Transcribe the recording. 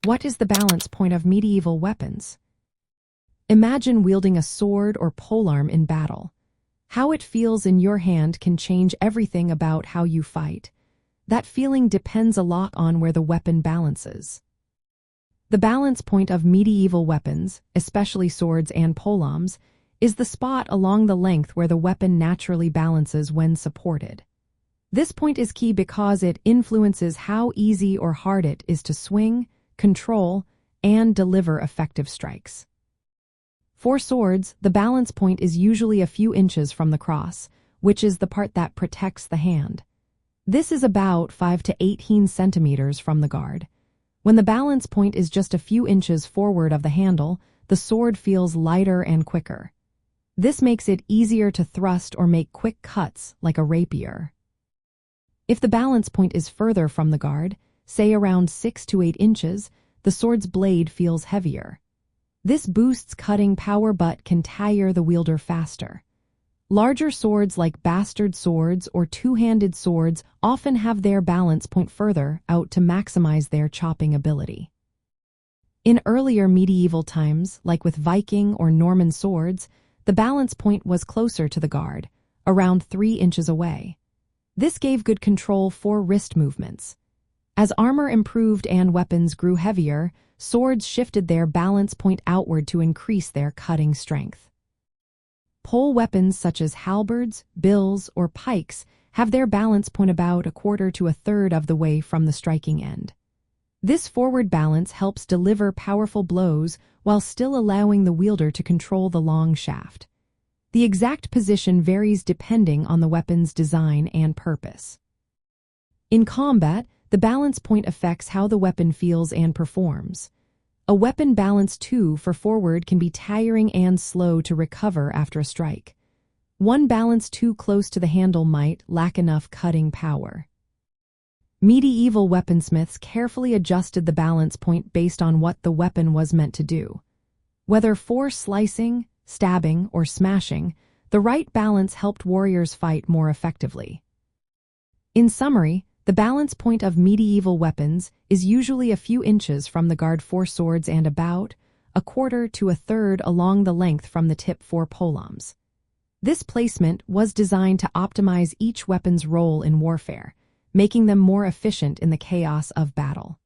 What is the balance point of medieval weapons? Imagine wielding a sword or polearm in battle. How it feels in your hand can change everything about how you fight. That feeling depends a lot on where the weapon balances. The balance point of medieval weapons, especially swords and polearms, is the spot along the length where the weapon naturally balances when supported. This point is key because it influences how easy or hard it is to swing, control, and deliver effective strikes. For swords, the balance point is usually a few inches from the cross, which is the part that protects the hand. This is about 5 to 18 centimeters from the guard. When the balance point is just a few inches forward of the handle, the sword feels lighter and quicker. This makes it easier to thrust or make quick cuts like a rapier. If the balance point is further from the guard, say around 6 to 8 inches, the sword's blade feels heavier. This boosts cutting power but can tire the wielder faster. Larger swords like bastard swords or two-handed swords often have their balance point further out to maximize their chopping ability. In earlier medieval times, like with Viking or Norman swords, the balance point was closer to the guard, around 3 inches away. This gave good control for wrist movements. As armor improved and weapons grew heavier, swords shifted their balance point outward to increase their cutting strength. Pole weapons such as halberds, bills, or pikes have their balance point about 1/4 to 1/3 of the way from the striking end. This forward balance helps deliver powerful blows while still allowing the wielder to control the long shaft. The exact position varies depending on the weapon's design and purpose. In combat, the balance point affects how the weapon feels and performs. A weapon balance 2 for forward can be tiring and slow to recover after a strike. One balance too close to the handle might lack enough cutting power. Medieval weaponsmiths carefully adjusted the balance point based on what the weapon was meant to do. Whether for slicing, stabbing, or smashing, the right balance helped warriors fight more effectively. In summary, the balance point of medieval weapons is usually a few inches from the guard for swords and about 1/4 to 1/3 along the length from the tip for polearms. This placement was designed to optimize each weapon's role in warfare, making them more efficient in the chaos of battle.